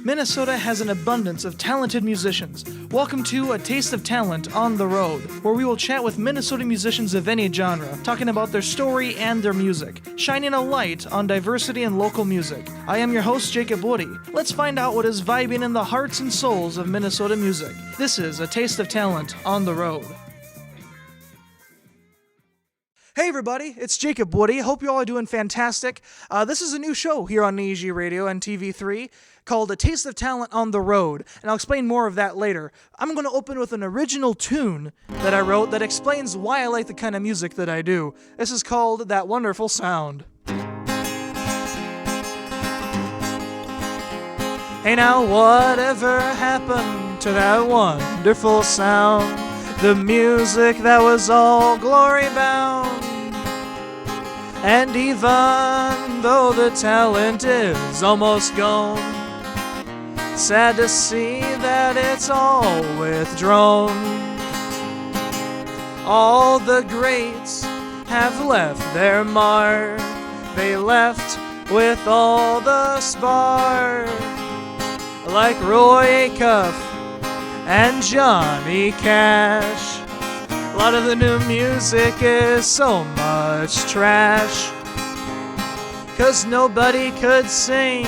Minnesota has an abundance of talented musicians. Welcome to A Taste of Talent on the Road, where we will chat with Minnesota musicians of any genre, talking about their story and their music, shining a light on diversity in local music. I am your host, Jacob Woody. Let's find out what is vibing in the hearts and souls of Minnesota music. This is A Taste of Talent on the Road. Hey everybody, it's Jacob Woody. Hope you all are doing fantastic. This is a new show here on EG Radio and TV3 called A Taste of Talent on the Road, and I'll explain more of that later. I'm going to open with an original tune that I wrote that explains why I like the kind of music that I do. This is called That Wonderful Sound. Hey now, whatever happened to that wonderful sound? The music that was all glory bound. And even though the talent is almost gone, sad to see that it's all withdrawn. All the greats have left their mark. They left with all the spark, like Roy Acuff and Johnny Cash. A lot of the new music is so much trash, 'cause nobody could sing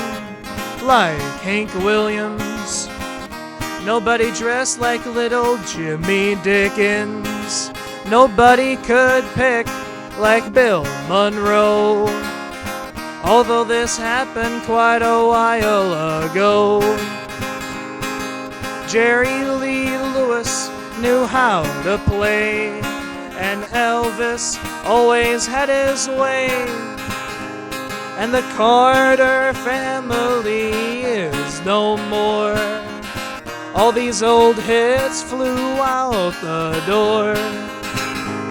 like Hank Williams. Nobody dressed like little Jimmy Dickens. Nobody could pick like Bill Monroe, although this happened quite a while ago. Jerry Lee Lewis knew how to play, and Elvis always had his way. And the Carter family is no more. All these old hits flew out the door.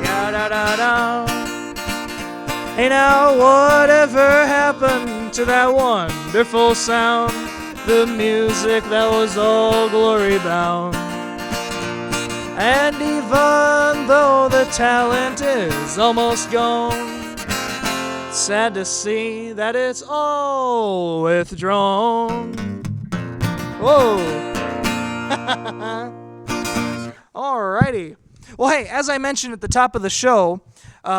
Ya-da-da-da. Hey now, whatever happened to that wonderful sound? The music that was all glory bound. And even though the talent is almost gone, sad to see that it's all withdrawn. Whoa. Alrighty. Well, hey, as I mentioned at the top of the show,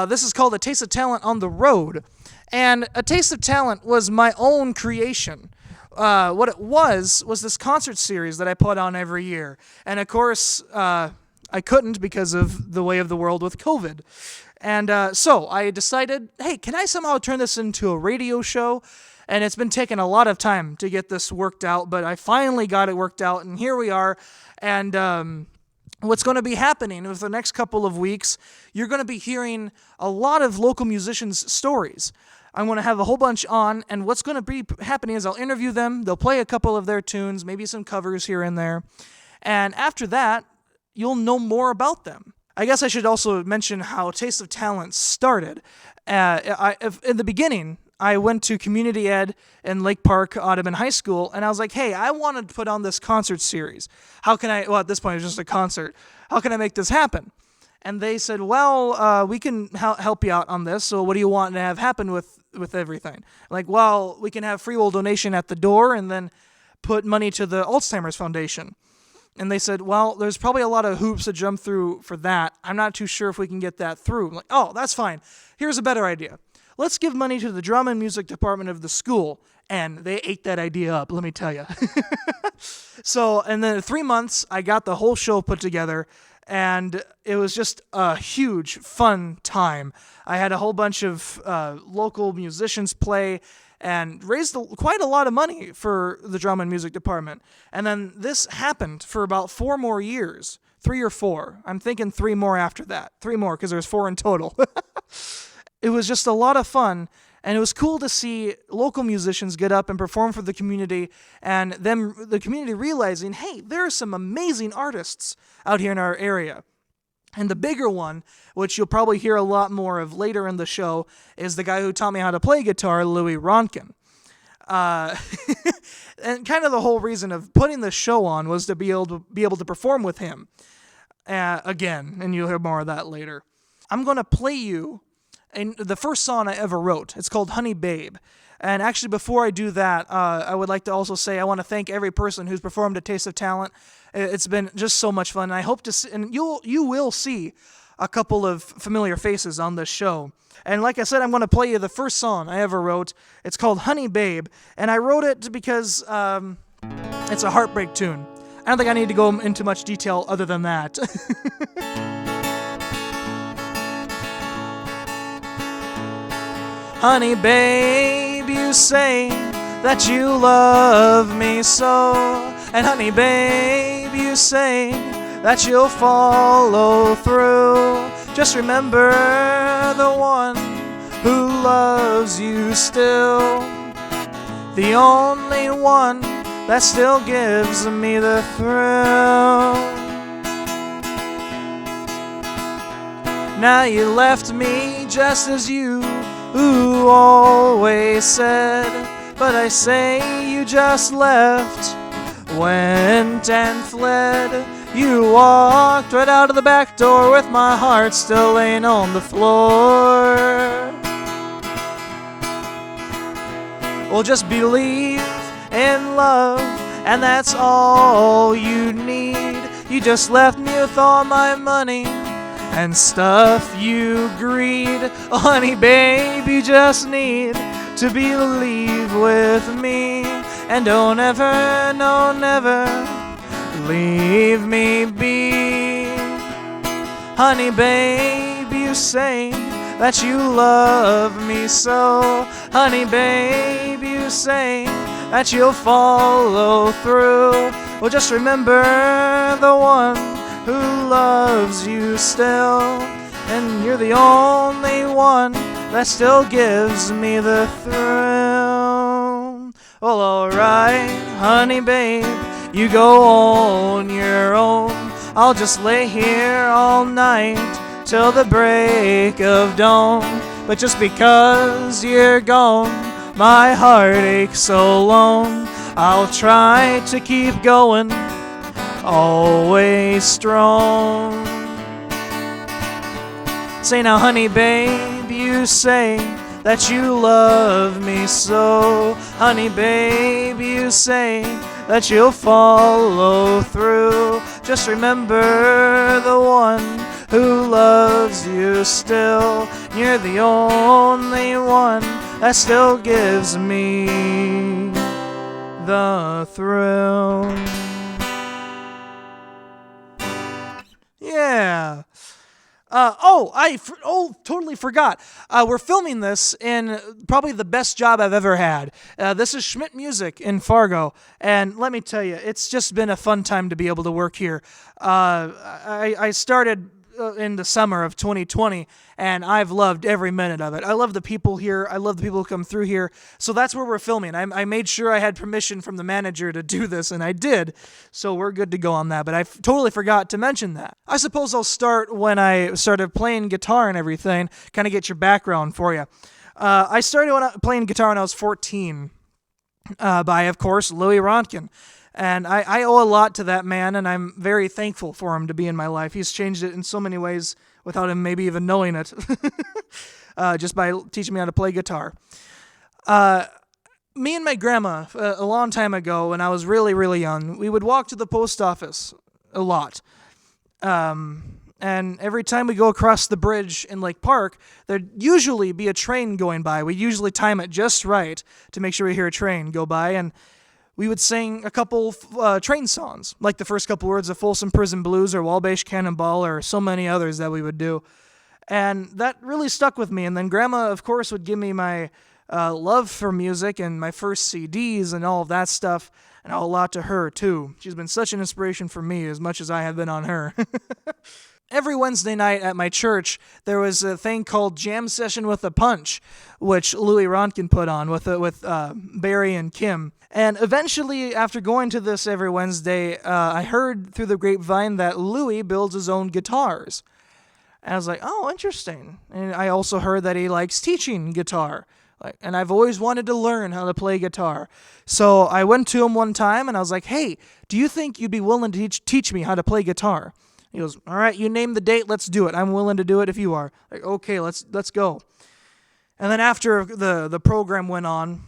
this is called A Taste of Talent on the Road. And A Taste of Talent was my own creation. What it was this concert series that I put on every year. And of course, I couldn't because of the way of the world with COVID. And so I decided, hey, can I somehow turn this into a radio show? And it's been taking a lot of time to get this worked out, but I finally got it worked out, and here we are. And what's going to be happening over the next couple of weeks, you're going to be hearing a lot of local musicians' stories. I'm going to have a whole bunch on, and what's going to be happening is I'll interview them, they'll play a couple of their tunes, maybe some covers here and there, and after that, you'll know more about them. I guess I should also mention how Taste of Talent started. In the beginning, I went to community ed in Lake Park, Audubon High School, and I was like, hey, I want to put on this concert series. How can I, well, at this point, it was just a concert. How can I make this happen? And they said, well, we can help you out on this, so what do you want to have happen with everything? I'm like, well, we can have free will donation at the door and then put money to the Alzheimer's Foundation. And they said, well, there's probably a lot of hoops to jump through for that. I'm not too sure if we can get that through. I'm like, oh, that's fine. Here's a better idea. Let's give money to the drum and music department of the school. And they ate that idea up, let me tell you. So, and then in 3 months, I got the whole show put together, and it was just a huge, fun time. I had a whole bunch of local musicians play, and raised quite a lot of money for the drum and music department. And then this happened for about 4 more years, 3 or 4. I'm thinking 3 more after that. 3 more, because there's 4 in total. It was just a lot of fun, and it was cool to see local musicians get up and perform for the community, and the community realizing, hey, there are some amazing artists out here in our area. And the bigger one, which you'll probably hear a lot more of later in the show, is the guy who taught me how to play guitar, Louis Ronkin. And kind of the whole reason of putting the show on was to be able to perform with him again, and you'll hear more of that later. I'm going to play you and the first song I ever wrote. It's called Honey Babe. And actually, before I do that, I would like to also say I want to thank every person who's performed at Taste of Talent. It's been just so much fun. And I hope to see, and you will see a couple of familiar faces on this show. And like I said, I'm going to play you the first song I ever wrote. It's called Honey Babe, and I wrote it because it's a heartbreak tune. I don't think I need to go into much detail other than that. Honey babe, you say that you love me so. And honey babe, you say that you'll follow through. Just remember the one who loves you still. The only one that still gives me the thrill. Now you left me just as you always said, but I say you just left, went and fled. You walked right out of the back door with my heart still laying on the floor. Well, just believe in love, and that's all you need. You just left me with all my money and stuff you greed. Oh, honey babe, you just need to believe with me, and don't ever, no never leave me be. Honey babe, you say that you love me so. Honey babe, you say that you'll follow through. Well, just remember the one who loves you still, and you're the only one that still gives me the thrill. Well, alright, honey babe, you go on your own. I'll just lay here all night till the break of dawn. But just because you're gone, my heart aches so long. I'll try to keep going, always strong. Say now, honey babe, you say that you love me so. Honey babe, you say that you'll follow through. Just remember the one who loves you still. You're the only one that still gives me the thrill. Yeah. Totally forgot. We're filming this in probably the best job I've ever had. This is Schmidt Music in Fargo, and let me tell you, it's just been a fun time to be able to work here. I started in the summer of 2020, and I've loved every minute of it. I love the people here. I love the people who come through here. So that's where we're filming. I made sure I had permission from the manager to do this, and I did. So we're good to go on that, but I totally forgot to mention that. I suppose I'll start when I started playing guitar and everything, kind of get your background for you. I started playing guitar when I was 14 by, of course, Louis Rontgen. And I owe a lot to that man, and I'm very thankful for him to be in my life. He's changed it in so many ways without him maybe even knowing it, just by teaching me how to play guitar. Me and my grandma, a long time ago, when I was really, really young, we would walk to the post office a lot. And every time we go across the bridge in Lake Park, there'd usually be a train going by. We usually time it just right to make sure we hear a train go by, and we would sing a couple train songs, like the first couple words of Folsom Prison Blues or Wabash Cannonball or so many others that we would do. And that really stuck with me. And then Grandma, of course, would give me my love for music and my first CDs and all of that stuff, and a lot to her, too. She's been such an inspiration for me as much as I have been on her. Every Wednesday night at my church, there was a thing called Jam Session with a Punch, which Louis Rontgen put on with Barry and Kim. And eventually, after going to this every Wednesday, I heard through the grapevine that Louis builds his own guitars. And I was like, oh, interesting. And I also heard that he likes teaching guitar. And I've always wanted to learn how to play guitar. So I went to him one time, and I was like, hey, do you think you'd be willing to teach me how to play guitar? He goes, all right, you name the date, let's do it. I'm willing to do it if you are. Like, okay, let's go. And then after the program went on,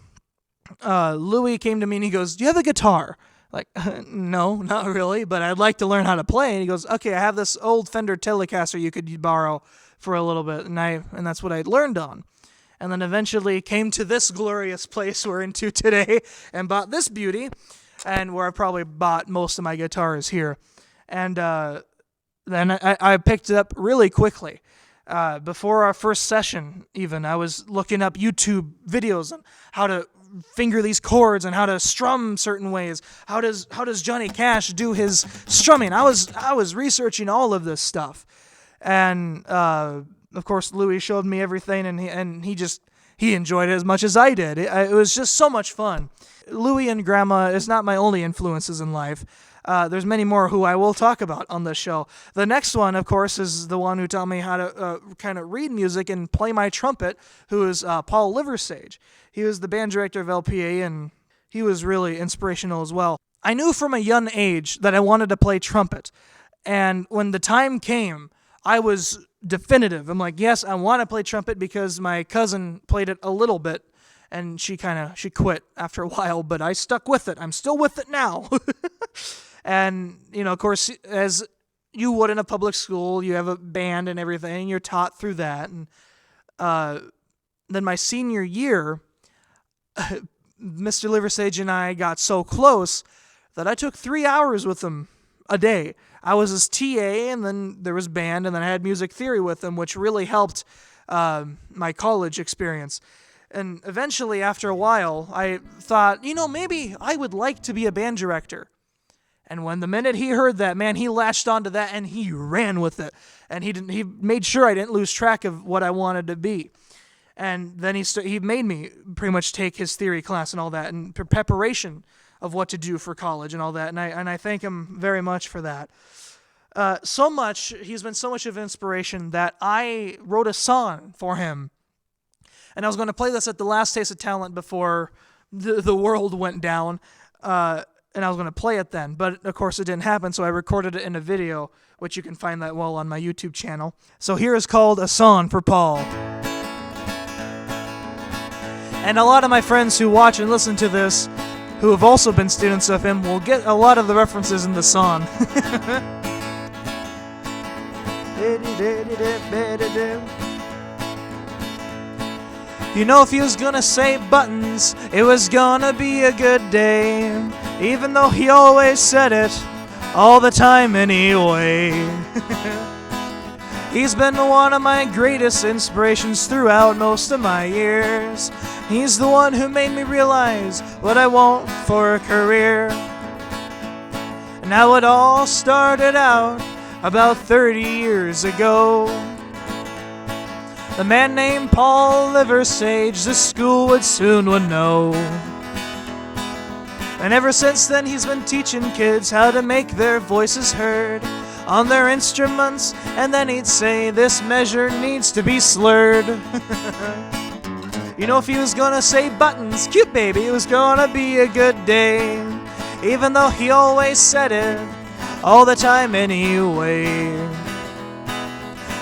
Louis came to me and he goes, do you have a guitar? Like, no, not really, but I'd like to learn how to play. And he goes, okay, I have this old Fender Telecaster you could borrow for a little bit. And that's what I learned on. And then eventually came to this glorious place we're into today and bought this beauty, and where I probably bought most of my guitars here. And then I picked it up really quickly. Before our first session, even, I was looking up YouTube videos on how to finger these chords and how to strum certain ways. How does Johnny Cash do his strumming? I was researching all of this stuff, and of course Louis showed me everything, and he enjoyed it as much as I did. It was just so much fun. Louis and Grandma is not my only influences in life. There's many more who I will talk about on this show. The next one, of course, is the one who taught me how to kind of read music and play my trumpet, who is Paul Liversidge. He was the band director of LPA, and he was really inspirational as well. I knew from a young age that I wanted to play trumpet, and when the time came, I was definitive. I'm like, yes, I want to play trumpet because my cousin played it a little bit, and she quit after a while, but I stuck with it. I'm still with it now. And, of course, as you would in a public school, you have a band and everything. You're taught through that. And then my senior year, Mr. Liversidge and I got so close that I took 3 hours with him a day. I was his TA, and then there was band, and then I had music theory with him, which really helped my college experience. And eventually, after a while, I thought, maybe I would like to be a band director. And when the minute he heard that, man, he latched onto that and he ran with it. And he made sure I didn't lose track of what I wanted to be. And then he made me pretty much take his theory class and all that, and preparation of what to do for college and all that. And I thank him very much for that. So much, he's been so much of inspiration that I wrote a song for him. And I was going to play this at the last Taste of Talent before the world went down. And I was going to play it then, but of course it didn't happen, so I recorded it in a video, which you can find that well on my YouTube channel. So here is called A Song for Paul. And a lot of my friends who watch and listen to this, who have also been students of him, will get a lot of the references in the song. If he was gonna say buttons, it was gonna be a good day. Even though he always said it, all the time anyway. He's been one of my greatest inspirations throughout most of my years. He's the one who made me realize what I want for a career. And how it all started out about 30 years ago. The man named Paul Liversidge, the school would know. And ever since then he's been teaching kids how to make their voices heard on their instruments, and then he'd say this measure needs to be slurred. If he was gonna say buttons, cute baby, it was gonna be a good day. Even though he always said it, all the time anyway.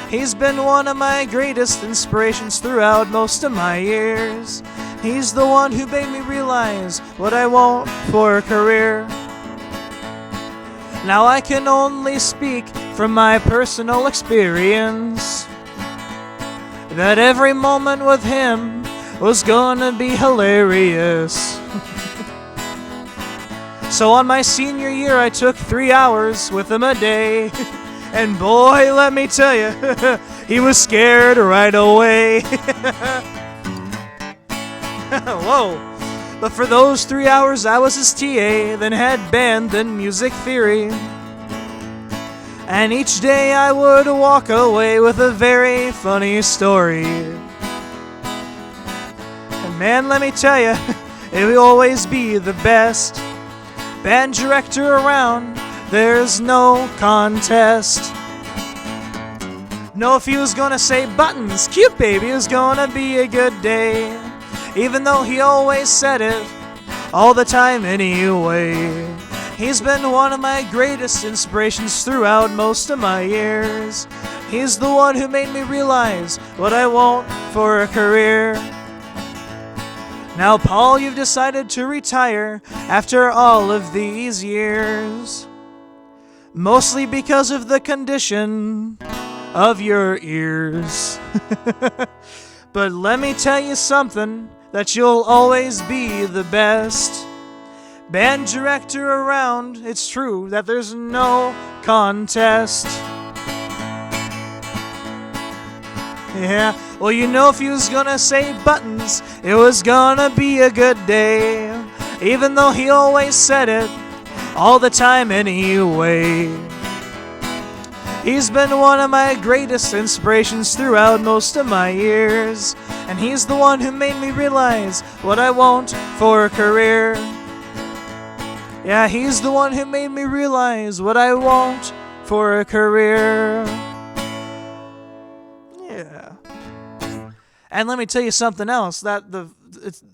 He's been one of my greatest inspirations throughout most of my years. He's the one who made me realize what I want for a career. Now I can only speak from my personal experience that every moment with him was gonna be hilarious. So on my senior year I took 3 hours with him a day. And boy, let me tell you, he was scared right away. Whoa. But for those 3 hours I was his TA, then had band, then music theory. And each day I would walk away with a very funny story. And man, let me tell you, it will always be the best band director around. There's no contest. No, if he was gonna say buttons, cute baby, it was gonna be a good day. Even though he always said it all the time anyway. He's been one of my greatest inspirations throughout most of my years. He's the one who made me realize what I want for a career. Now, Paul, you've decided to retire after all of these years, mostly because of the condition of your ears. But let me tell you something, that you'll always be the best band director around. It's true that there's no contest. Yeah, well, you know, if you was gonna say Buttons, it was gonna be a good day, even though he always said it all the time anyway. He's been one of my greatest inspirations throughout most of my years, and he's the one who made me realize what I want for a career. Yeah, he's the one who made me realize what I want for a career. Yeah. And let me tell you something else, that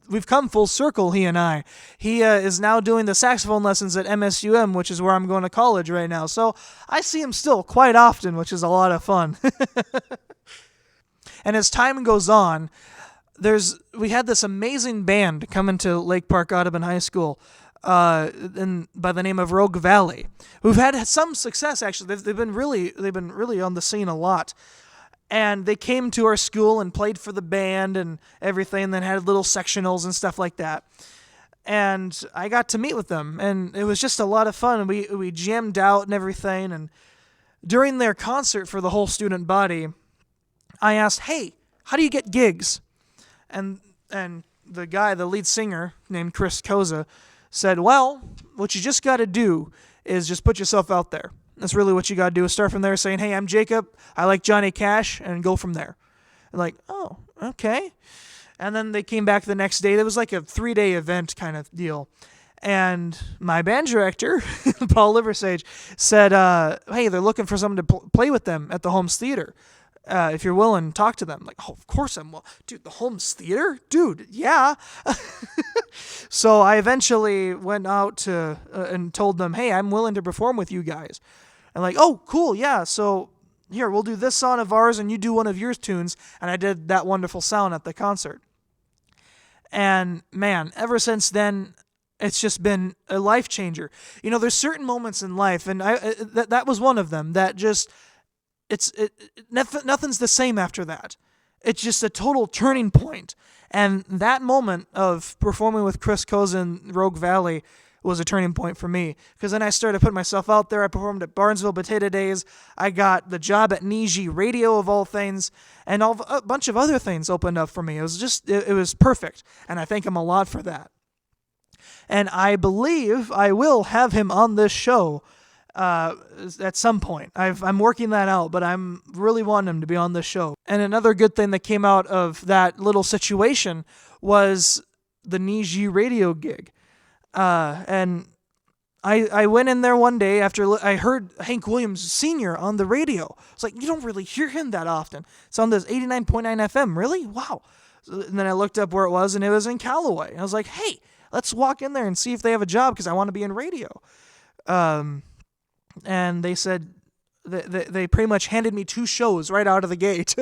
we've come full circle, he and I. He is now doing the saxophone lessons at MSUM, which is where I'm going to college right now. So I see him still quite often, which is a lot of fun. And as time goes on, we had this amazing band come into Lake Park Audubon High School by the name of Rogue Valley, who've had some success, actually. They've been really on the scene a lot. And they came to our school and played for the band and everything, and then had little sectionals and stuff like that. And I got to meet with them, and it was just a lot of fun. We jammed out and everything. And during their concert for the whole student body, I asked, "Hey, how do you get gigs?" And the lead singer, named Chris Koza, said, "Well, what you just got to do is just put yourself out there. That's really what you got to do, is start from there saying, 'Hey, I'm Jacob, I like Johnny Cash,' and go from there." And like, "Oh, okay." And then they came back the next day. It was like a 3-day event kind of deal. And my band director, Paul Liversage, said, "Hey, they're looking for someone to play with them at the Holmes Theater. If you're willing, talk to them." Like, "Oh, of course I'm willing." "Dude, the Holmes Theater? Dude, yeah." So I eventually went out and told them, "Hey, I'm willing to perform with you guys." And like, "Oh, cool, yeah, so here, we'll do this song of ours and you do one of your tunes." And I did That Wonderful Sound at the concert. And man, ever since then, it's just been a life changer. You know, there's certain moments in life, and that was one of them, that just, nothing's the same after that. It's just a total turning point. And that moment of performing with Chris Koza in Rogue Valley was a turning point for me, because then I started putting myself out there. I performed at Barnesville Potato Days. I got the job at Niji Radio, of all things, and a bunch of other things opened up for me. It was just, it was perfect, and I thank him a lot for that. And I believe I will have him on this show at some point. I'm working that out, but I'm really wanting him to be on this show. And another good thing that came out of that little situation was the Niji Radio gig. And I went in there one day after I heard Hank Williams Sr. on the radio. It's like, you don't really hear him that often. It's on this 89.9 FM. Really? Wow. And then I looked up where it was, and it was in Callaway. And I was like, "Hey, let's walk in there and see if they have a job, because I want to be in radio." And they said, they pretty much handed me 2 shows right out of the gate.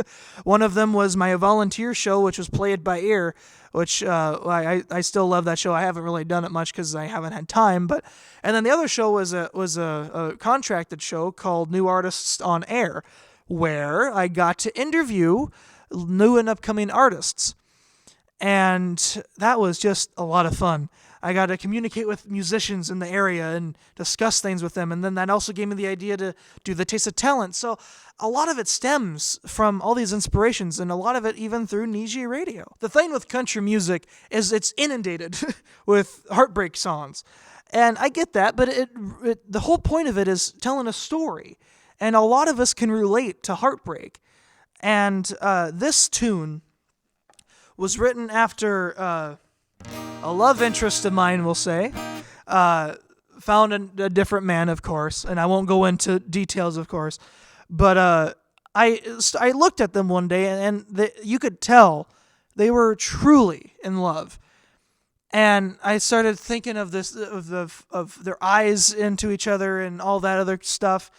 One of them was my volunteer show, which was Play It By Ear, which I still love that show. I haven't really done it much because I haven't had time. And then the other show was a contracted show called New Artists on Air, where I got to interview new and upcoming artists. And that was just a lot of fun. I got to communicate with musicians in the area and discuss things with them. And then that also gave me the idea to do the Taste of Talent. So a lot of it stems from all these inspirations, and a lot of it even through Niji Radio. The thing with country music is it's inundated with heartbreak songs. And I get that, but the whole point of it is telling a story. And a lot of us can relate to heartbreak. And this tune was written after a love interest of mine, we'll say, found a different man, of course, and I won't go into details, of course, but I looked at them one day, and you could tell they were truly in love. And I started thinking of this, of their eyes into each other and all that other stuff.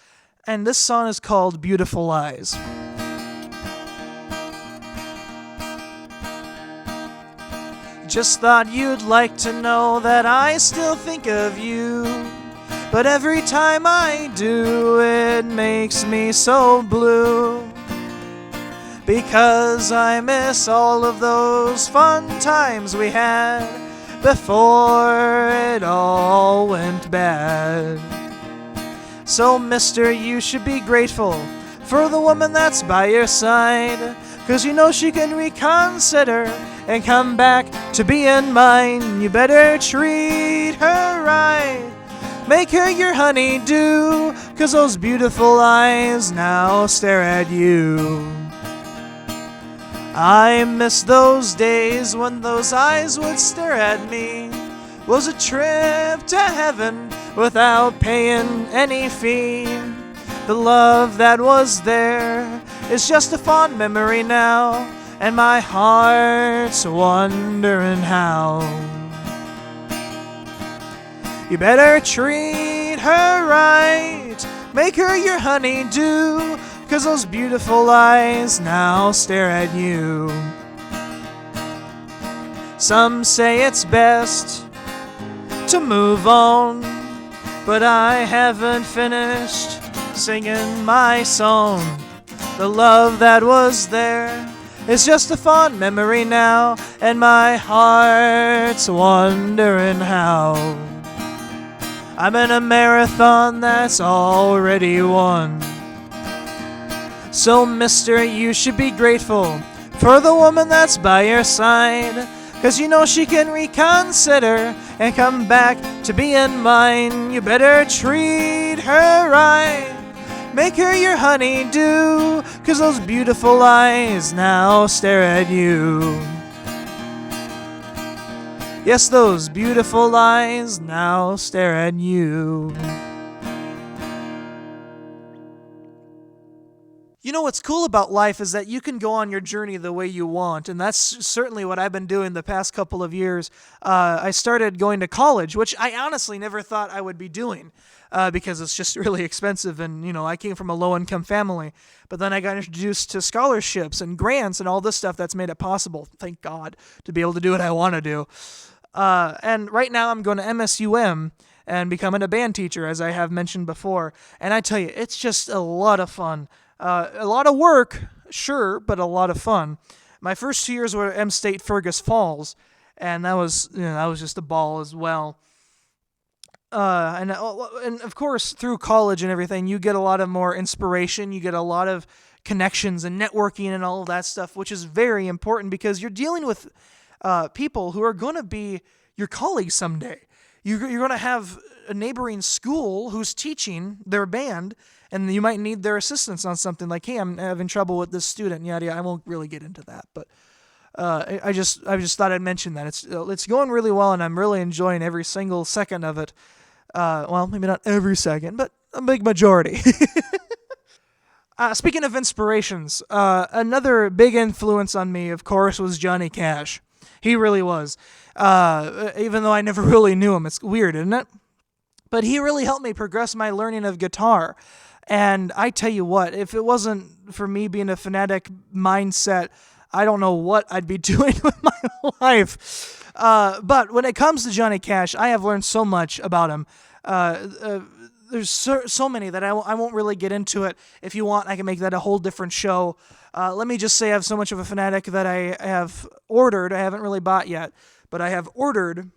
And this song is called Beautiful Eyes. Just thought you'd like to know that I still think of you. But every time I do, it makes me so blue. Because I miss all of those fun times we had before it all went bad. So, mister, you should be grateful for the woman that's by your side. 'Cause you know she can reconsider and come back to being mine. You better treat her right. Make her your honeydew, 'cause those beautiful eyes now stare at you. I miss those days when those eyes would stare at me. Was a trip to heaven without paying any fee. The love that was there is just a fond memory now, and my heart's wondering how. You better treat her right, make her your honeydew, 'cause those beautiful eyes now stare at you. Some say it's best to move on, but I haven't finished singing my song. The love that was there is just a fond memory now, and my heart's wondering how. I'm in a marathon that's already won. So, mister, you should be grateful for the woman that's by your side, 'cause you know she can reconsider and come back to being mine. You better treat her right, make her your honeydew, 'cause those beautiful eyes now stare at you. Yes, those beautiful eyes now stare at you. You know what's cool about life is that you can go on your journey the way you want, and that's certainly what I've been doing the past couple of years. I started going to college, which I honestly never thought I would be doing, because it's just really expensive, and I came from a low-income family. But then I got introduced to scholarships and grants and all this stuff that's made it possible, thank God, to be able to do what I want to do. And right now I'm going to MSUM and becoming a band teacher, as I have mentioned before. And I tell you, it's just a lot of fun. A lot of work, sure, but a lot of fun. My first 2 years were at M State Fergus Falls, and that was just a ball as well. And of course, through college and everything, you get a lot of more inspiration. You get a lot of connections and networking and all of that stuff, which is very important because you're dealing with people who are going to be your colleagues someday. You're going to have a neighboring school who's teaching their band, and you might need their assistance on something like, hey, I'm having trouble with this student, yada yada. I won't really get into that, but I just thought I'd mention that. It's going really well, and I'm really enjoying every single second of it. Well, maybe not every second, but a big majority. Speaking of inspirations, another big influence on me, of course, was Johnny Cash. He really was. Even though I never really knew him. It's weird, isn't it? But he really helped me progress my learning of guitar. And I tell you what, if it wasn't for me being a fanatic mindset, I don't know what I'd be doing with my life. But when it comes to Johnny Cash, I have learned so much about him. There's so many that I won't really get into it. If you want, I can make that a whole different show. Let me just say I'm so much of a fanatic that I have ordered, I haven't really bought yet, but I have ordered,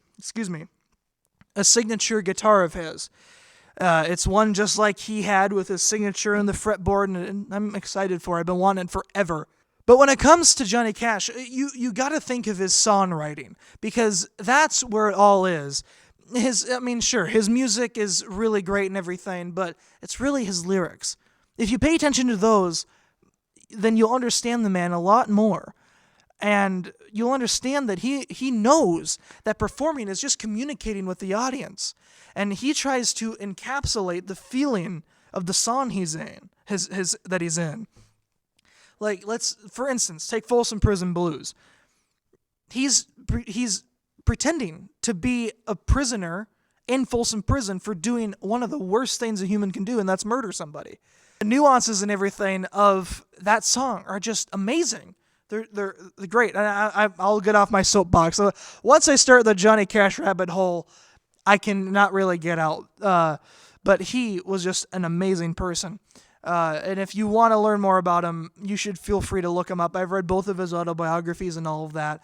a signature guitar of his. It's one just like he had with his signature in the fretboard, and I'm excited for it. I've been wanting it forever. But when it comes to Johnny Cash, you got to think of his songwriting, because that's where it all is. His music is really great and everything, but it's really his lyrics. If you pay attention to those, then you'll understand the man a lot more. And you'll understand that he knows that performing is just communicating with the audience. And he tries to encapsulate the feeling of the song he's in, that he's in. Like, for instance, take Folsom Prison Blues. He's pretending to be a prisoner in Folsom Prison for doing one of the worst things a human can do, and that's murder somebody. The nuances and everything of that song are just amazing. They're great. And I'll get off my soapbox. So once I start the Johnny Cash rabbit hole, I can not really get out. But he was just an amazing person. And if you want to learn more about him, you should feel free to look him up. I've read both of his autobiographies and all of that.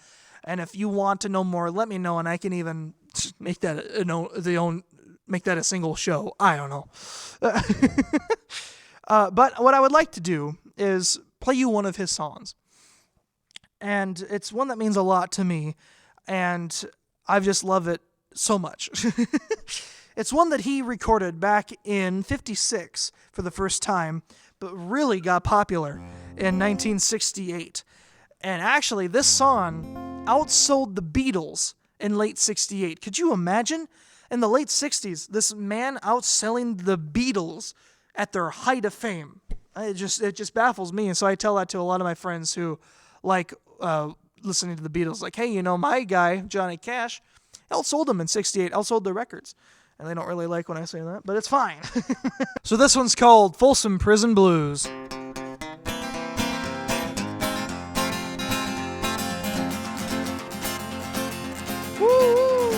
And if you want to know more, let me know, and I can even make that a single show. I don't know. But what I would like to do is play you one of his songs. And it's one that means a lot to me, and I just love it so much. It's one that he recorded back in '56 for the first time, but really got popular in 1968. And actually, this song outsold the Beatles in late '68. Could you imagine? In the late '60s, this man outselling the Beatles at their height of fame. It just baffles me, and so I tell that to a lot of my friends who like listening to the Beatles. Like, hey, my guy Johnny Cash outsold them in '68. Outsold their records. And they don't really like when I say that, but it's fine. So this one's called Folsom Prison Blues. Woo!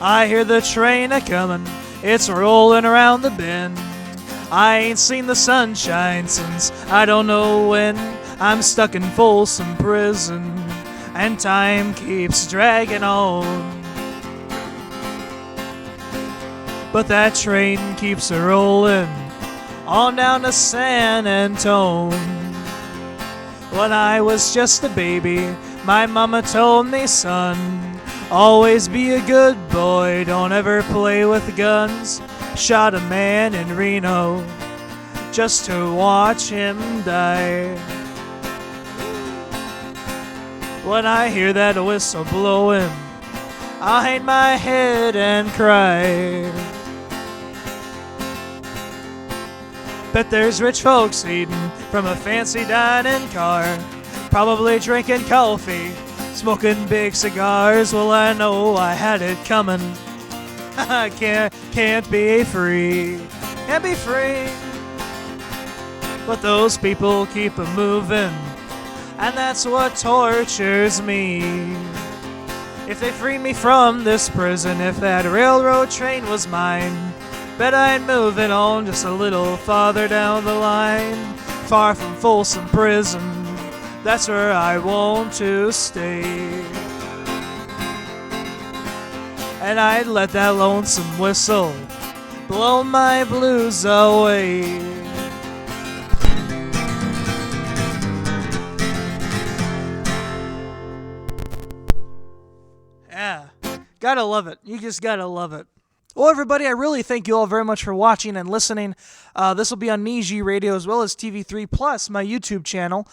I hear the train a-comin', it's rolling around the bend. I ain't seen the sunshine since I don't know when. I'm stuck in Folsom Prison, and time keeps dragging on. But that train keeps a rolling on down to San Antone. When I was just a baby, my mama told me, son, always be a good boy, don't ever play with guns. Shot a man in Reno just to watch him die. When I hear that whistle blowing, I'll hang my head and cry. Bet there's rich folks eating from a fancy dining car, probably drinking coffee, smoking big cigars. Well, I know I had it coming. I can't be free, can't be free. But those people keep a moving, and that's what tortures me. If they freed me from this prison, if that railroad train was mine, bet I'd move it on just a little farther down the line. Far from Folsom Prison, that's where I want to stay. And I'd let that lonesome whistle blow my blues away. Yeah, gotta love it. You just gotta love it. Well, everybody, I really thank you all very much for watching and listening. This will be on Niji Radio as well as TV3 Plus, my YouTube channel.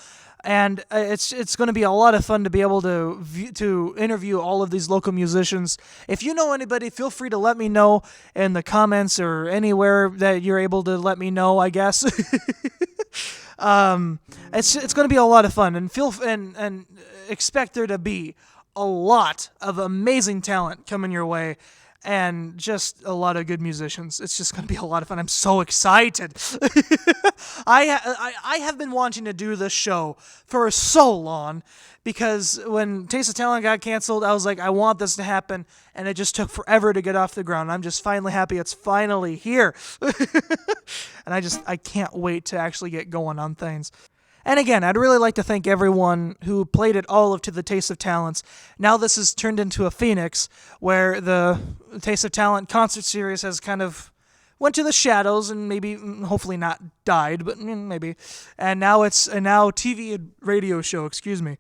And it's going to be a lot of fun to be able to interview all of these local musicians. If you know anybody, feel free to let me know in the comments or anywhere that you're able to let me know, I guess. It's going to be a lot of fun, and expect there to be a lot of amazing talent coming your way. And just a lot of good musicians. It's just going to be a lot of fun. I'm so excited. I have been wanting to do this show for so long, because when Taste of Talent got canceled, I was like, I want this to happen, and it just took forever to get off the ground. I'm just finally happy it's finally here. And I can't wait to actually get going on things. And again, I'd really like to thank everyone who played it all of To the Taste of Talents. Now this has turned into a phoenix, where the Taste of Talent concert series has kind of went to the shadows and maybe, hopefully not died, but maybe. And now it's a TV and radio show, excuse me.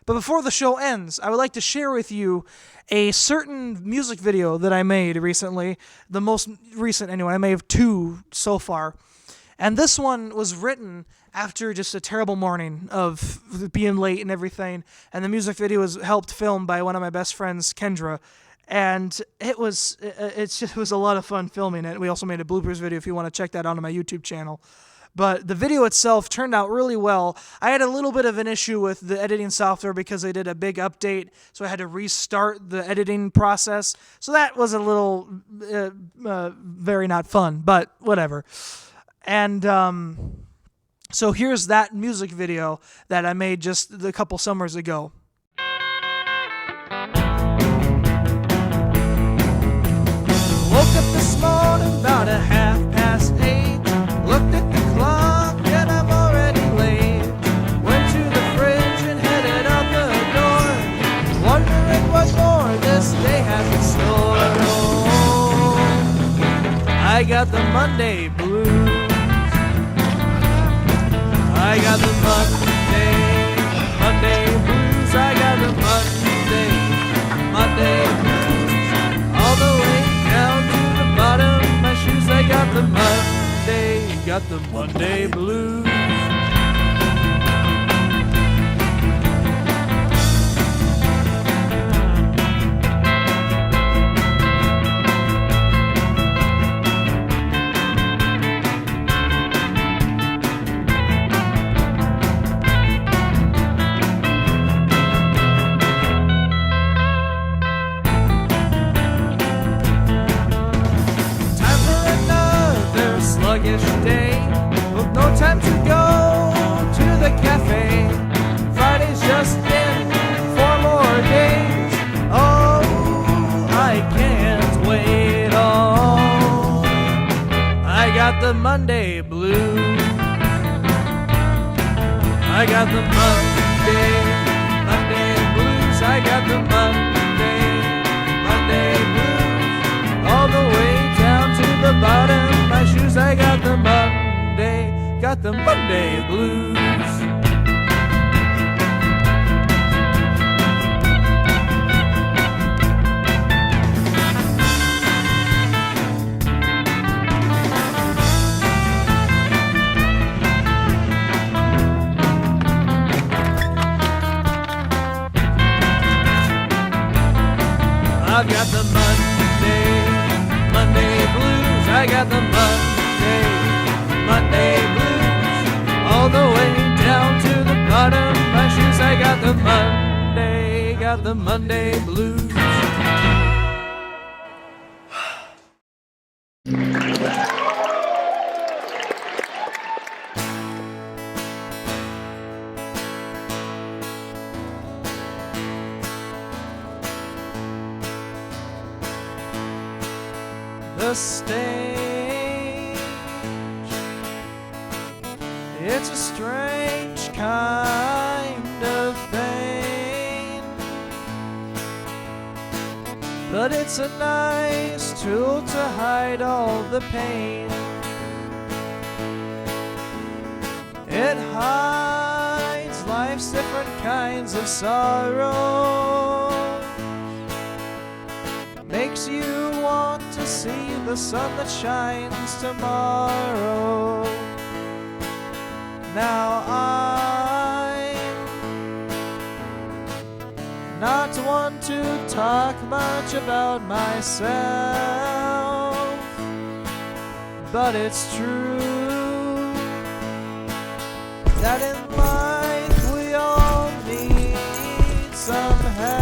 But before the show ends, I would like to share with you a certain music video that I made recently. The most recent, anyway. I may have 2 so far. And this one was written after just a terrible morning of being late and everything. And the music video was helped film by one of my best friends, Kendra. And it was a lot of fun filming it. We also made a bloopers video if you want to check that out on my YouTube channel. But the video itself turned out really well. I had a little bit of an issue with the editing software because they did a big update, so I had to restart the editing process. So that was a little very not fun, but whatever. And so here's that music video that I made just a couple summers ago. Woke up this morning about 8:30. Looked at the clock and I'm already late. Went to the fridge and headed out the door, wondering what more this day has in store. Oh, I got the Monday blues. I got the Monday blues. I got the Monday blues. All the way down to the bottom of my shoes. I got the Monday blues. Sluggish day, with no time to go to the cafe. Friday's just in 4 more days. Oh, I can't wait. Oh, I got the Monday blues. I got the Monday blues. I got the Monday blues. All the way down to the bottom. Shoes, I got the Monday blues. I've got the Monday blues. I got the Monday blues. All the way down to the bottom of my shoes. I got the Monday blues. The stage, it's a strange kind of pain, but it's a nice tool to hide all the pain. It hides life's different kinds of sorrow, makes you want to see the sun that shines tomorrow. Now I'm not one to talk much about myself, but it's true that in life we all need some help.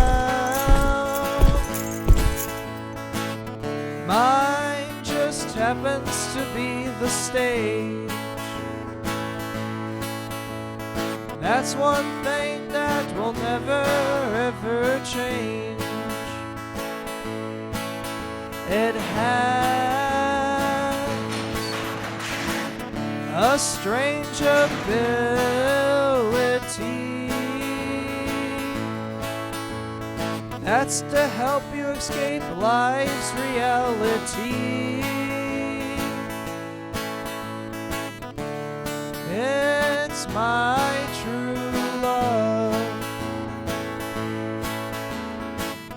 Mine just happens to be the stage. That's one thing that will never ever change. It has a strange ability that's to help you escape life's reality. It's my true love.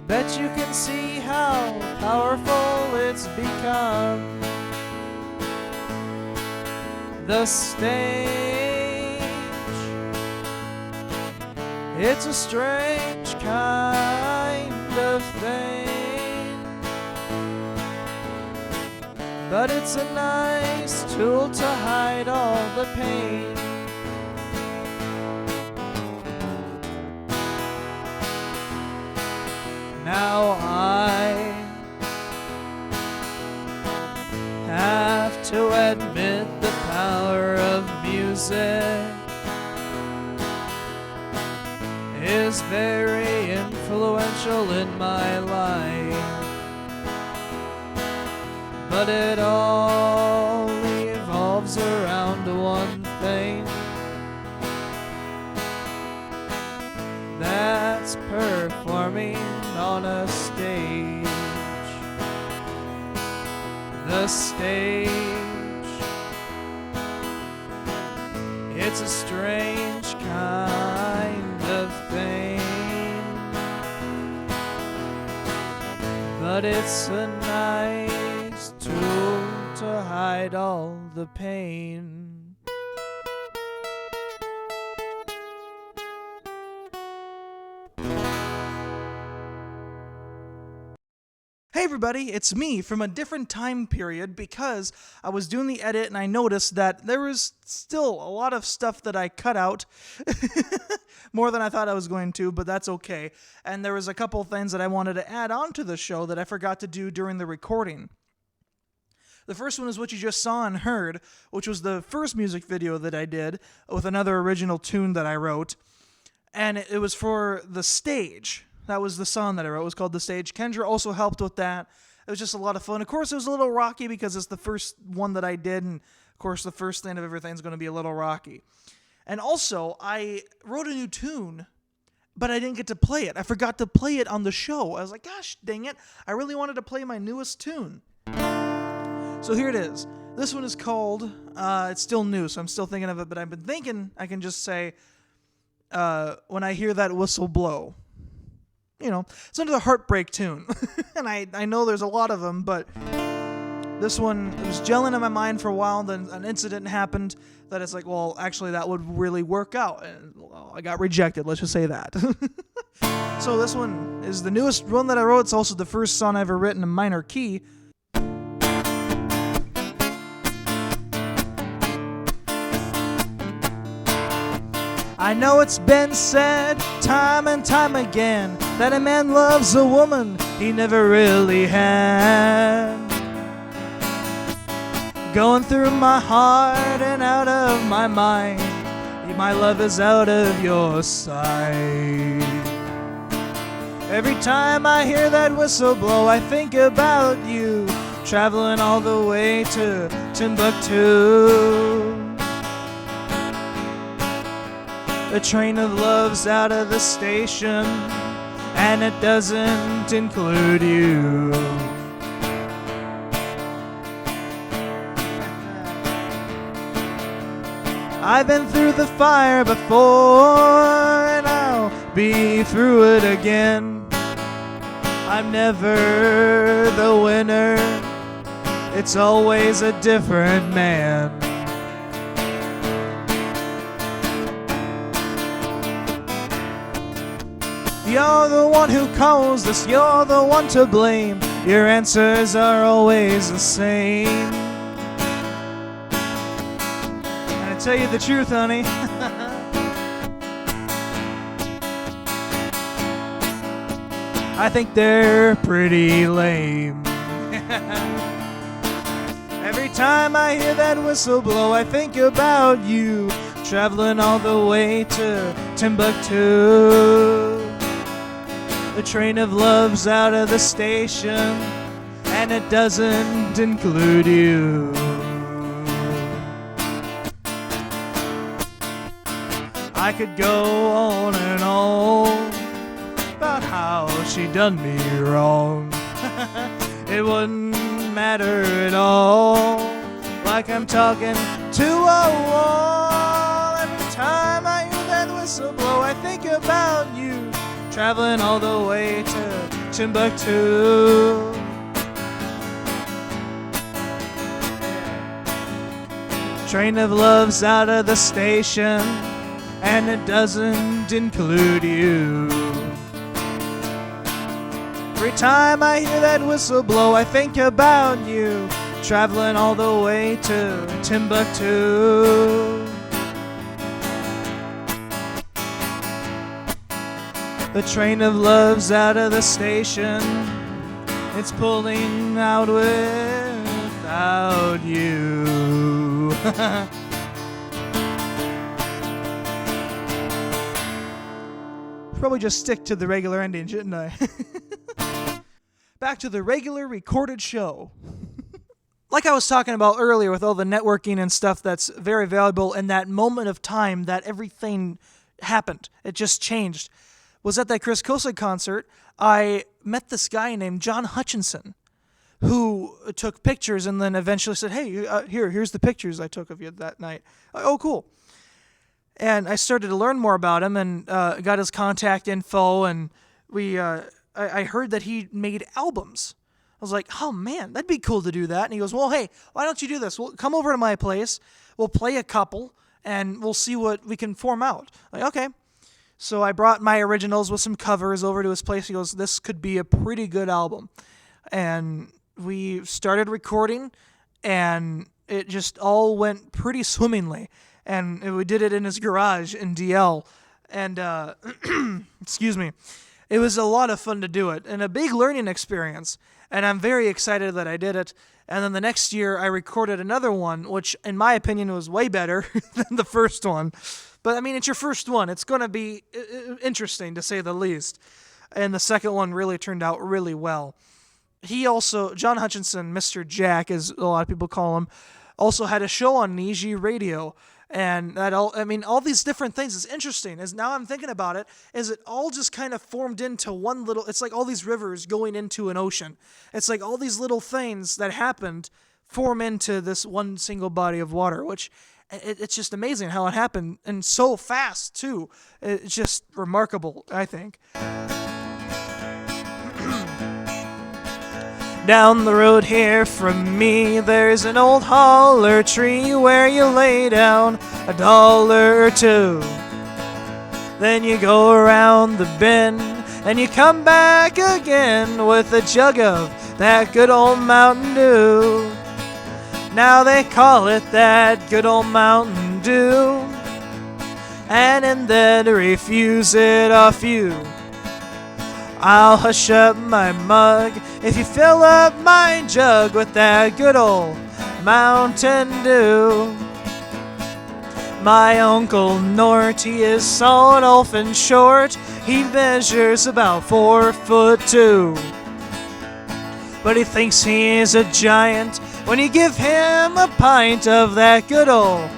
Bet you can see how powerful it's become. The stage, it's a strange kind of thing, but it's a nice tool to hide all the pain. Now I have to admit the power of music is very influential in my life, but it all revolves around one thing. That's performing on a stage. The stage, it's a strange kind of thing, but it's a nice tool to hide all the pain. Hey everybody, it's me from a different time period because I was doing the edit and I noticed that there was still a lot of stuff that I cut out. More than I thought I was going to, but that's okay. And there was a couple things that I wanted to add on to the show that I forgot to do during the recording. The first one is what you just saw and heard, which was the first music video that I did with another original tune that I wrote. And it was for The Stage. That was the song that I wrote. It was called The Stage. Kendra also helped with that. It was just a lot of fun. Of course, it was a little rocky because it's the first one that I did, and of course, the first thing of everything's going to be a little rocky. And also, I wrote a new tune, but I didn't get to play it. I forgot to play it on the show. I was like, gosh, dang it. I really wanted to play my newest tune. So here it is. This one is called, it's still new, so I'm still thinking of it, but I've been thinking I can just say, When I Hear That Whistle Blow. You know, it's another heartbreak tune. And I know there's a lot of them, but this one, it was gelling in my mind for a while, then an incident happened that it's like, well, actually that would really work out. And well, I got rejected, let's just say that. So this one is the newest one that I wrote. It's also the first song I've ever written in minor key. I know it's been said time and time again that a man loves a woman he never really had. Going through my heart and out of my mind, my love is out of your sight. Every time I hear that whistle blow, I think about you, traveling all the way to Timbuktu. The train of love's out of the station, and it doesn't include you. I've been through the fire before, and I'll be through it again. I'm never the winner, it's always a different man. You're the one who caused this, you're the one to blame. Your answers are always the same. And I tell you the truth, honey, I think they're pretty lame. Every time I hear that whistle blow, I think about you, traveling all the way to Timbuktu. The train of love's out of the station, and it doesn't include you. I could go on and on about how she done me wrong. It wouldn't matter at all, like I'm talking to a wall. Every time I hear that whistle blow, I think about you, traveling all the way to Timbuktu. Train of love's out of the station, and it doesn't include you. Every time I hear that whistle blow, I think about you, traveling all the way to Timbuktu. The train of love's out of the station. It's pulling out without you. Probably just stick to the regular ending, shouldn't I? Back to the regular recorded show. Like I was talking about earlier with all the networking and stuff that's very valuable in that moment of time that everything happened. It just changed. Was at that Chris Kosik concert, I met this guy named John Hutchinson who took pictures and then eventually said, hey, here's the pictures I took of you that night. Oh, cool. And I started to learn more about him and got his contact info, and I heard that he made albums. I was like, oh man, that'd be cool to do that. And he goes, well, hey, why don't you do this? We'll come over to my place, we'll play a couple, and we'll see what we can form out. Like, okay. So I brought my originals with some covers over to his place. He goes, this could be a pretty good album. And we started recording, and it just all went pretty swimmingly. And we did it in his garage in DL. And, excuse me, it was a lot of fun to do it and a big learning experience. And I'm very excited that I did it. And then the next year I recorded another one, which in my opinion was way better than the first one. But I mean, it's your first one. It's going to be interesting to say the least. And the second one really turned out really well. He also, John Hutchinson, Mr. Jack, as a lot of people call him, also had a show on Niji Radio. And all these different things is interesting. As now I'm thinking about it, is it all just kind of formed into one little, it's like all these rivers going into an ocean. It's like all these little things that happened form into this one single body of water, which it's just amazing how it happened, and so fast too. It's just remarkable, I think. Down the road here from me, there's an old holler tree where you lay down $1 or $2. Then you go around the bend and you come back again with a jug of that good old Mountain Dew. Now they call it that good old Mountain Dew, and then refuse it off you. I'll hush up my mug if you fill up my jug with that good old Mountain Dew. My Uncle Nort, he is so an elfin short. He measures about 4'2". But he thinks he is a giant when you give him a pint of that good old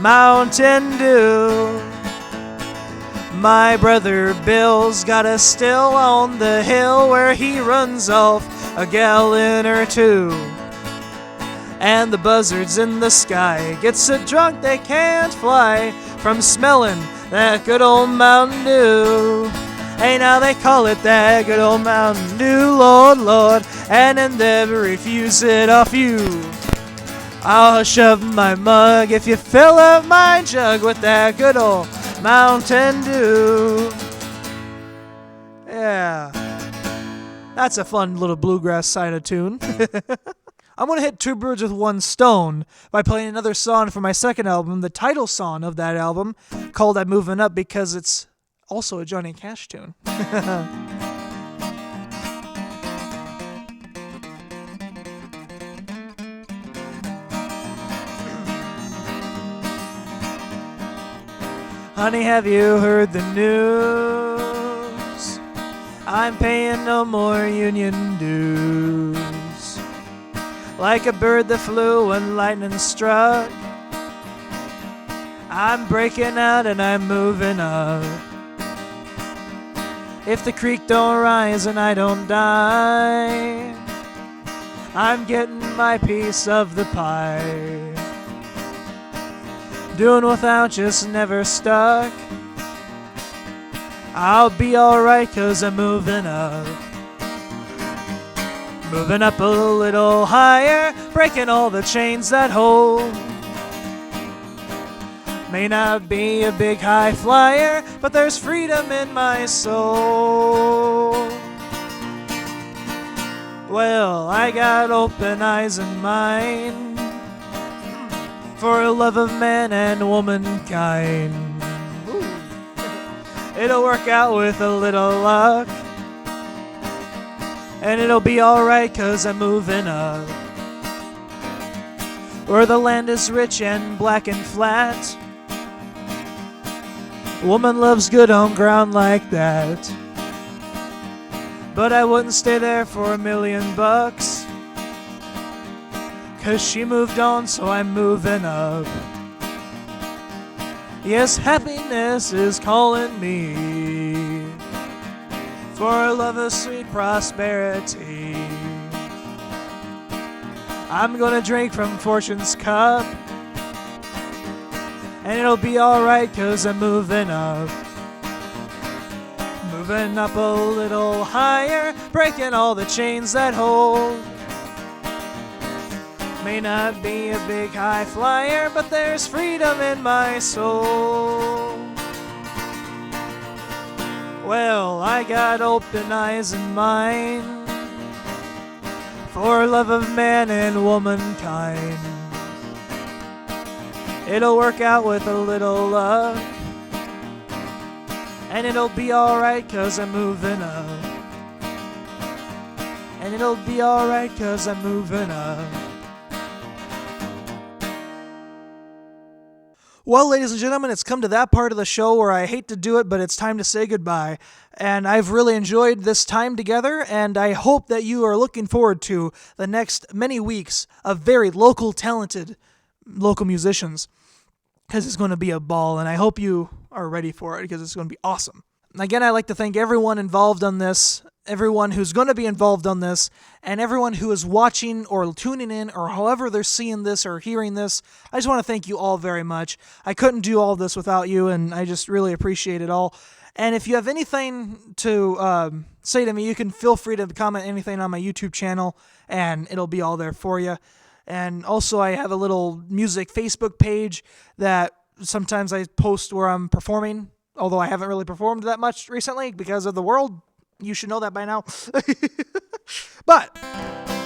Mountain Dew. My brother Bill's got a still on the hill where he runs off a gallon or two. And the buzzards in the sky get so drunk they can't fly from smelling that good old Mountain Dew. Hey, now they call it that good old Mountain Dew, Lord, Lord, and then they refuse it off you. I'll shove my mug if you fill up my jug with that good old Mountain Dew. Yeah. That's a fun little bluegrass side of tune. I'm going to hit two birds with one stone by playing another song from my second album, the title song of that album, called I'm Moving Up, because it's also a Johnny Cash tune. Honey, have you heard the news? I'm paying no more union dues. Like a bird that flew when lightning struck, I'm breaking out and I'm moving up. If the creek don't rise and I don't die, I'm getting my piece of the pie. Doing without just never stuck. I'll be alright 'cause I'm moving up. Moving up a little higher, breaking all the chains that hold. May not be a big high flyer, but there's freedom in my soul. Well, I got open eyes and mind for a love of man and womankind. It'll work out with a little luck, and it'll be alright 'cause I'm moving up where the land is rich and black and flat. Woman loves good on ground like that. But I wouldn't stay there for $1,000,000, 'cause she moved on, so I'm moving up. Yes, happiness is calling me for a love of sweet prosperity. I'm gonna drink from fortune's cup, and it'll be alright 'cause I'm moving up. Moving up a little higher, breaking all the chains that hold. May not be a big high flyer, but there's freedom in my soul. Well, I got open eyes and mind for love of man and womankind. It'll work out with a little luck, and it'll be alright 'cause I'm moving up. And it'll be alright 'cause I'm moving up. Well, ladies and gentlemen, it's come to that part of the show where I hate to do it, but it's time to say goodbye. And I've really enjoyed this time together, and I hope that you are looking forward to the next many weeks of very local, talented local musicians, because it's going to be a ball, and I hope you are ready for it, because it's going to be awesome. Again, I'd like to thank everyone involved on this, everyone who's going to be involved on this, and everyone who is watching or tuning in or however they're seeing this or hearing this. I just want to thank you all very much. I couldn't do all this without you, and I just really appreciate it all. And if you have anything to say to me, you can feel free to comment anything on my YouTube channel, and it'll be all there for you. And also, I have a little music Facebook page that sometimes I post where I'm performing, although I haven't really performed that much recently because of the world. You should know that by now. But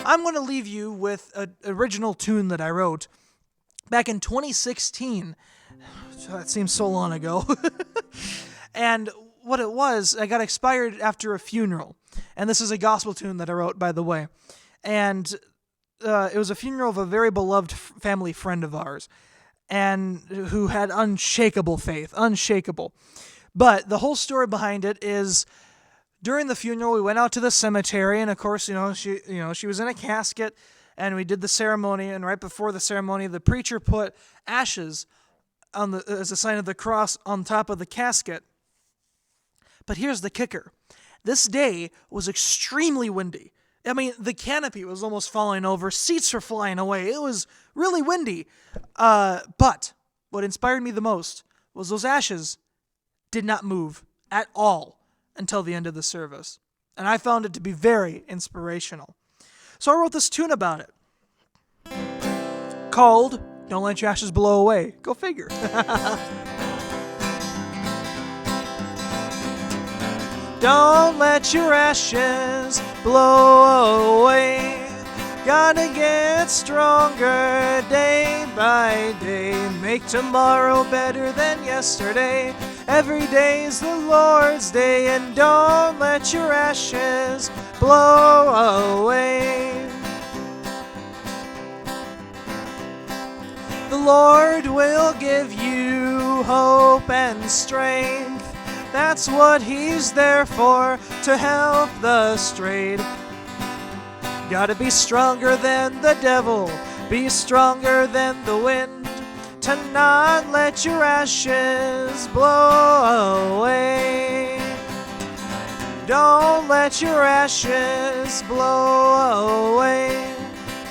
I'm going to leave you with an original tune that I wrote back in 2016. That seems so long ago. And what it was, I got expired after a funeral. And this is a gospel tune that I wrote, by the way. And it was a funeral of a very beloved family friend of ours, and who had unshakable faith, unshakable. But the whole story behind it is, during the funeral, we went out to the cemetery, and of course, she was in a casket, and we did the ceremony. And right before the ceremony, the preacher put ashes as a sign of the cross on top of the casket. But here's the kicker: this day was extremely windy. I mean, the canopy was almost falling over. Seats were flying away. It was really windy. But what inspired me the most was those ashes did not move at all until the end of the service. And I found it to be very inspirational. So I wrote this tune about it, called Don't Let Your Ashes Blow Away. Go figure. Don't let your ashes blow away. Gotta get stronger day by day. Make tomorrow better than yesterday. Every day's the Lord's day, and don't let your ashes blow away. The Lord will give you hope and strength. That's what He's there for, to help the strayed. Gotta be stronger than the devil, be stronger than the wind, to not let your ashes blow away. Don't let your ashes blow away.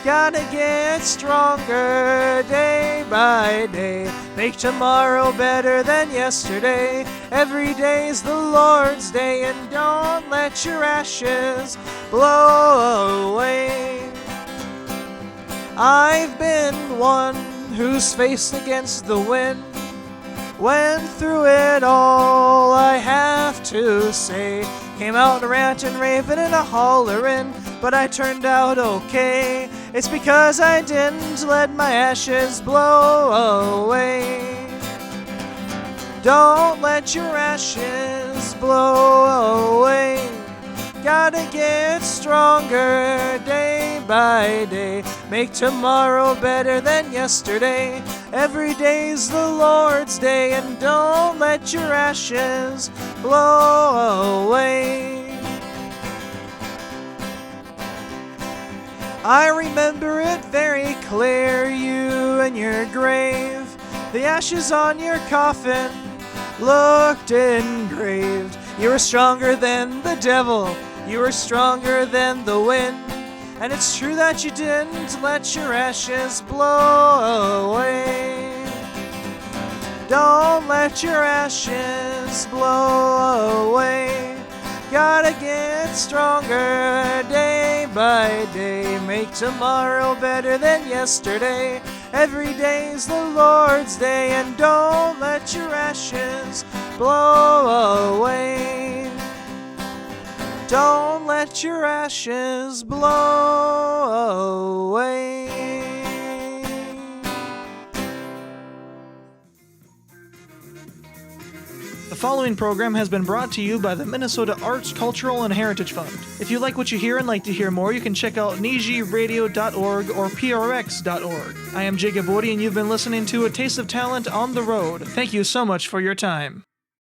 Gotta get stronger day by day. Make tomorrow better than yesterday. Every day's the Lord's day, and don't let your ashes blow away. I've been one who's faced against the wind. Went through it all, I have to say. Came out ranting, raving, and a hollering. but I turned out okay. It's because I didn't let my ashes blow away. Don't let your ashes blow away. Gotta get stronger day by day. Make tomorrow better than yesterday. Every day's the Lord's day, and don't let your ashes blow away. I remember it very clear, you and your grave. The ashes on your coffin looked engraved. You were stronger than the devil. You were stronger than the wind. And it's true that you didn't let your ashes blow away. Don't let your ashes blow away. Gotta get stronger day by day. Make tomorrow better than yesterday. Every day's the Lord's day, and don't let your ashes blow away. Don't let your ashes blow away. The following program has been brought to you by the Minnesota Arts, Cultural, and Heritage Fund. If you like what you hear and like to hear more, you can check out nijiradio.org or prx.org. I am Jacob Woody, and you've been listening to A Taste of Talent on the Road. Thank you so much for your time.